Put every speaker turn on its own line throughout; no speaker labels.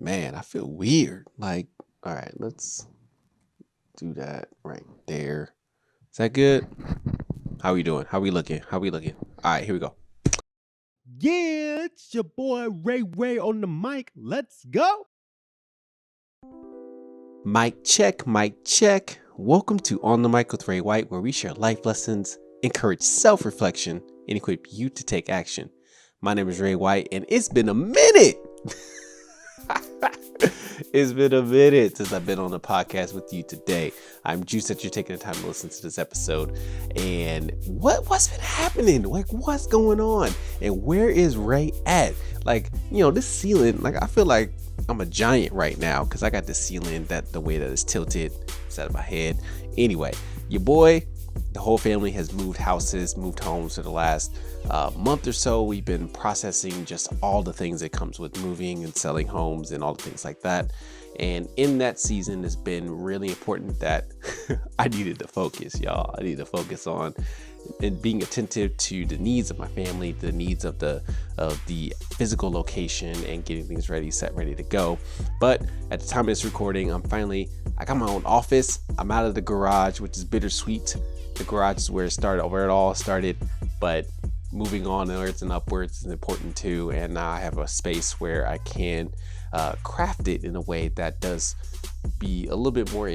Man, I feel weird. All right, let's do that right there. Is that good? How we doing? How we looking? All right, here we go.
Yeah, it's your boy Ray on the mic. Let's go.
Mic check, mic check. Welcome to On the Mic with Ray White, where we share life lessons, encourage self-reflection, and equip you to take action. My name is Ray White, and it's been a minute. It's been a minute since I've been on the podcast with you today. I'm juiced that you're taking the time to listen to this episode. And what's been happening? What's going on? And where is Ray at? This ceiling, I feel like I'm a giant right now because I got the ceiling the way that it's tilted instead of my head. Anyway, your boy, the whole family has moved homes for the last month or so. We've been processing just all the things that comes with moving and selling homes and all the things like that. And in that season, it's been really important that I needed to focus, y'all. I need to focus on and being attentive to the needs of my family, the needs of the physical location, and getting things ready to go. But at the time of this recording, I got my own office. I'm out of the garage, which is bittersweet. The garage is where it all started, but moving onwards and upwards is important too. And now I have a space where I can craft it in a way that does be a little bit more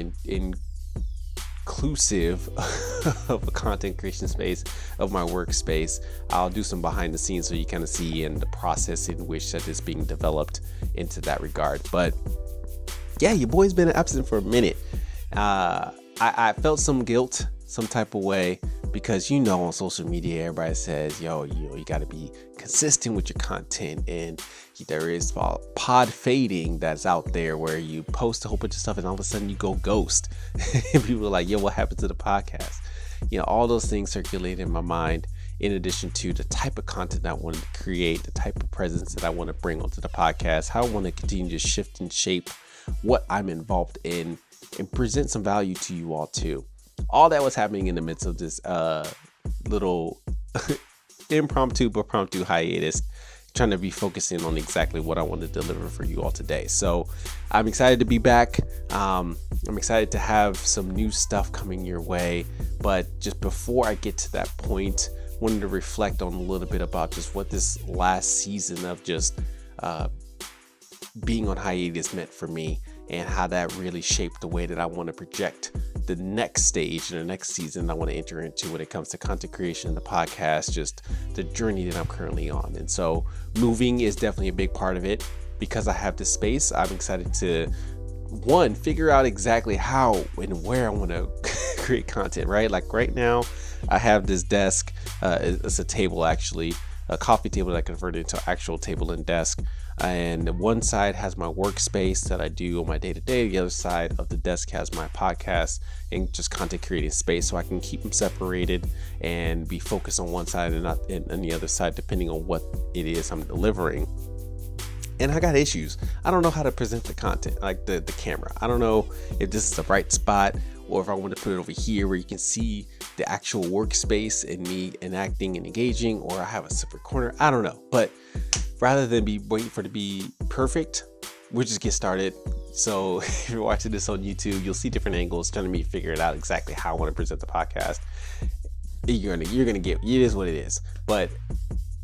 inclusive of a content creation space of my workspace. I'll do some behind the scenes so you kind of see in the process in which that is being developed into that regard. But yeah, your boy's been absent for a minute. I felt some guilt, some type of way, because on social media everybody says you got to be consistent with your content, and there is pod fading that's out there where you post a whole bunch of stuff and all of a sudden you go ghost and people are like, what happened to the podcast? All those things circulate in my mind, in addition to the type of content I wanted to create, the type of presence that I want to bring onto the podcast, how I want to continue to shift and shape what I'm involved in and present some value to you all too. All that was happening in the midst of this little impromptu hiatus, trying to be focusing on exactly what I want to deliver for you all today. So I'm excited to be back. I'm excited to have some new stuff coming your way. But just before I get to that point, I wanted to reflect on a little bit about just what this last season of just being on hiatus meant for me, and how that really shaped the way that I want to project the next stage and the next season I want to enter into when it comes to content creation and the podcast, just the journey that I'm currently on. And so moving is definitely a big part of it. Because I have this space, I'm excited to figure out exactly how and where I want to create content, right? Like right now I have this desk, it's a table, actually a coffee table that I converted into an actual table and desk. And one side has my workspace that I do on my day-to-day. The other side of the desk has my podcast and just content creating space, so I can keep them separated and be focused on one side and not on the other side, depending on what it is I'm delivering. And I got issues. I don't know how to present the content, like the camera. I don't know if this is the right spot, or if I want to put it over here where you can see the actual workspace and me enacting and engaging, or I have a separate corner. I don't know. But rather than be waiting for it to be perfect, we'll just get started. So if you're watching this on YouTube, you'll see different angles, trying to me figure it out exactly how I want to present the podcast. You're gonna get it is what it is, but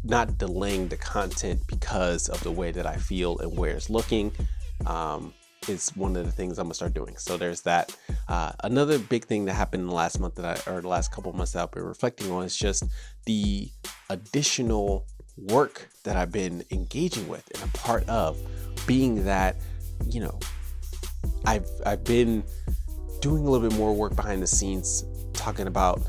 not delaying the content because of the way that I feel and where it's looking. Is one of the things I'm gonna start doing. So there's that. Another big thing that happened in the last month the last couple of months that I've been reflecting on is just the additional work that I've been engaging with and a part of, being that I've been doing a little bit more work behind the scenes, talking about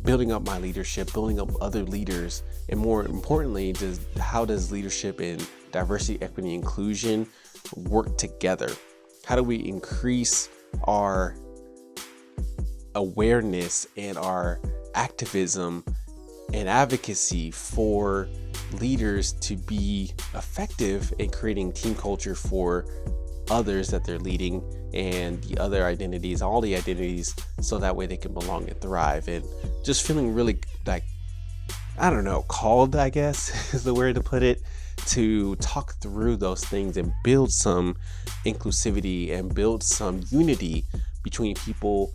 building up my leadership, building up other leaders, and more importantly, how does leadership in diversity, equity, and inclusion work together? How do we increase our awareness and our activism and advocacy for leaders to be effective in creating team culture for others that they're leading, and the other identities, all the identities, so that way they can belong and thrive? And just feeling really called, I guess is the word to put it, to talk through those things and build some inclusivity and build some unity between people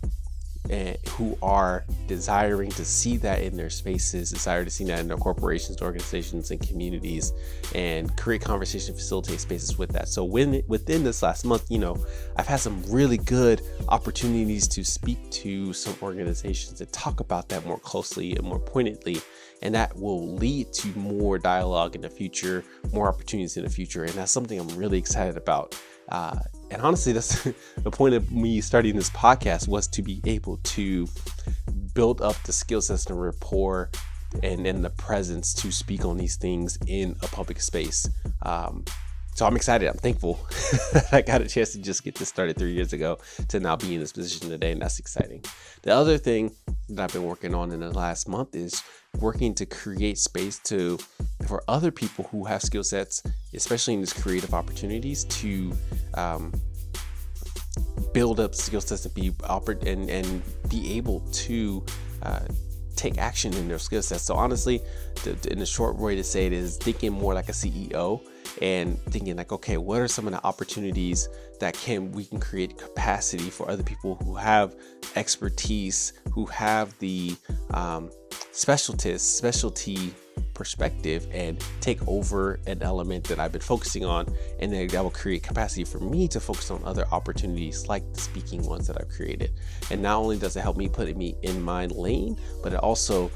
who are desiring to see that in their spaces, desire to see that in their corporations, organizations, and communities, and create conversation, facilitate spaces with that. So within this last month, I've had some really good opportunities to speak to some organizations and talk about that more closely and more pointedly, and that will lead to more dialogue in the future, more opportunities in the future, and that's something I'm really excited about. And honestly, that's the point of me starting this podcast, was to be able to build up the skill sets and rapport and the presence to speak on these things in a public space. So I'm excited. I'm thankful that I got a chance to just get this started 3 years ago to now be in this position today, and that's exciting. The other thing that I've been working on in the last month is working to create space for other people who have skill sets, especially in these creative opportunities, to build up skill sets and be able to take action in their skill sets. So honestly, in a short way to say it is thinking more like a CEO and thinking like, okay, what are some of the opportunities that we can create capacity for other people who have expertise, who have the specialty perspective, and take over an element that I've been focusing on, and then that will create capacity for me to focus on other opportunities like the speaking ones that I've created. And not only does it help me put me in my lane, but it also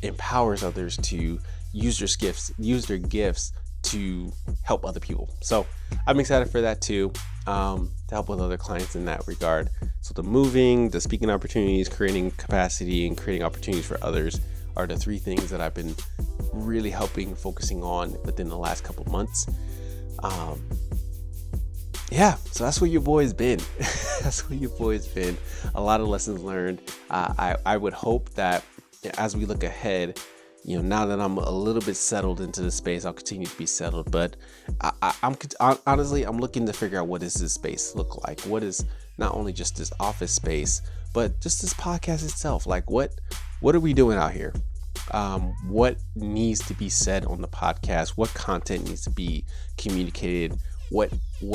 empowers others to use their gifts to help other people. So I'm excited for that too, to help with other clients in that regard. So the speaking opportunities, creating capacity, and creating opportunities for others are the three things that I've been really focusing on within the last couple months. So that's where your boy's been. A lot of lessons learned. I would hope that as we look ahead, now that I'm a little bit settled into the space, I'll continue to be settled. But I'm looking to figure out, what does this space look like? What is not only just this office space, but just this podcast itself? Like, what are we doing out here? What needs to be said on the podcast? What content needs to be communicated? What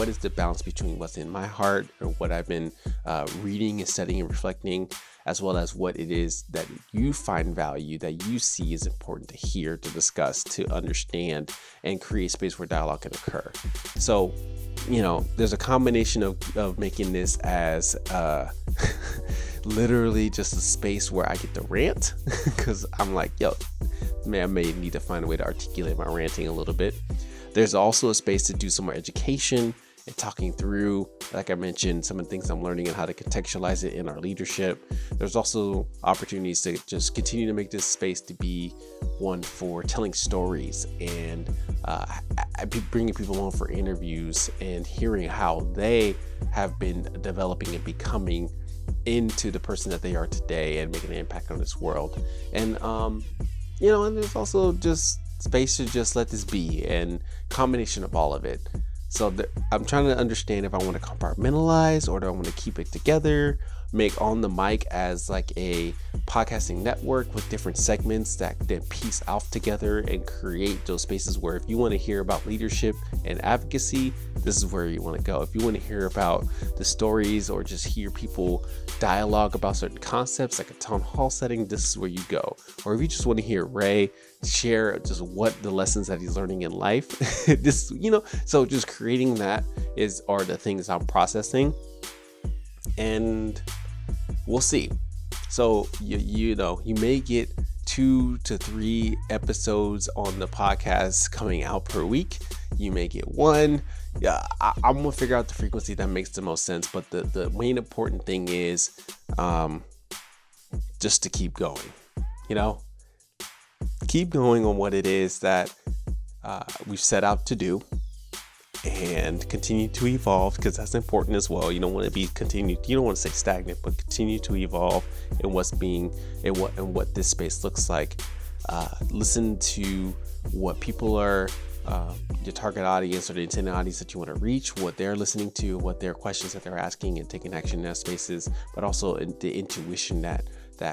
is the balance between what's in my heart, or what I've been reading and studying and reflecting, as well as what it is that you find value, that you see is important to hear, to discuss, to understand, and create space where dialogue can occur. So, there's a combination of making this as literally just a space where I get to rant, because I'm like, I may need to find a way to articulate my ranting a little bit. There's also a space to do some more education and talking through, like I mentioned, some of the things I'm learning and how to contextualize it in our leadership. There's also opportunities to just continue to make this space to be one for telling stories and bringing people on for interviews and hearing how they have been developing and becoming into the person that they are today and making an impact on this world. And and there's also just space to just let this be, and combination of all of it. So I'm trying to understand if I want to compartmentalize, or do I want to keep it together, make On the Mic as like a podcasting network with different segments that then piece out together and create those spaces where if you want to hear about leadership and advocacy, this is where you want to go. If you want to hear about the stories or just hear people dialogue about certain concepts like a town hall setting, this is where you go. Or if you just want to hear Ray share just what the lessons that he's learning in life, so just creating that are the things I'm processing, and we'll see. So you may get 2 to 3 episodes on the podcast coming out per week. You may get 1. I'm gonna figure out the frequency that makes the most sense. But the main important thing is just to keep going. Keep going on what it is that we've set out to do, and continue to evolve, because that's important as well. You don't want to say stagnant, but continue to evolve in what this space looks like. Listen to what people are, your target audience or the intended audience that you want to reach, what they're listening to, what their questions that they're asking, and taking action in that spaces, but also the intuition that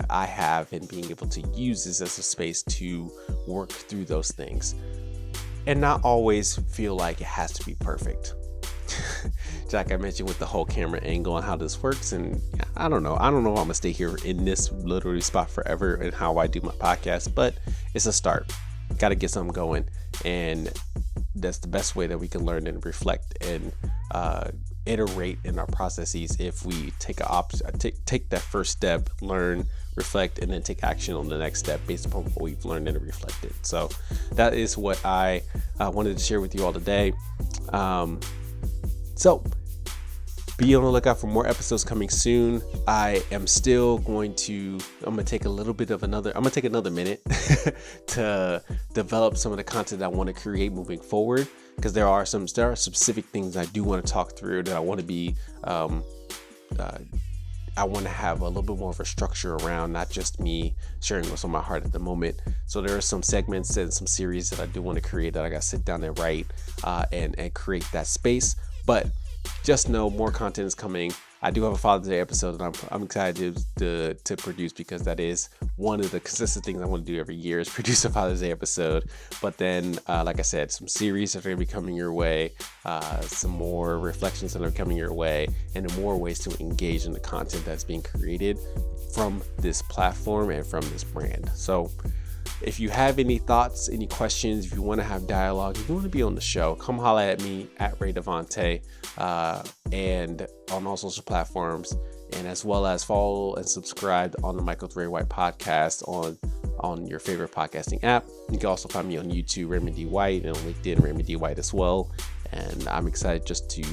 I have, and being able to use this as a space to work through those things. and not always feel like it has to be perfect. Like I mentioned with the whole camera angle and how this works, and I don't know if I'm gonna stay here in this literally spot forever and how I do my podcast, but it's a start. Got to get something going, and that's the best way that we can learn and reflect and iterate in our processes if we take that first step, learn, reflect, and then take action on the next step based upon what we've learned and reflected. So that is what I wanted to share with you all today. So be on the lookout for more episodes coming soon. I'm gonna take another minute to develop some of the content I want to create moving forward, because there are specific things I do want to talk through that I want to be I want to have a little bit more of a structure around, not just me sharing what's on my heart at the moment. So there are some segments and some series that I do want to create that I got to sit down and write and create that space. But just know more content is coming. I do have a Father's Day episode that I'm excited to produce, because that is one of the consistent things I want to do every year is produce a Father's Day episode. But then, like I said, some series that are going to be coming your way, some more reflections that are coming your way, and more ways to engage in the content that's being created from this platform and from this brand. So if you have any thoughts, any questions, if you want to have dialogue, if you want to be on the show, come holla at me at Ray Devante and on all social platforms, and as well as follow and subscribe on the Michael Ray White podcast on your favorite podcasting app. You can also find me on YouTube, Raymond D. White, and on LinkedIn, Raymond D. White as well. And I'm excited to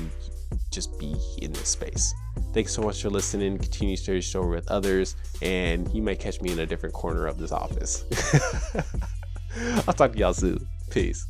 be in this space. Thanks so much for listening. Continue to share your story with others, and you may catch me in a different corner of this office. I'll talk to y'all soon. Peace.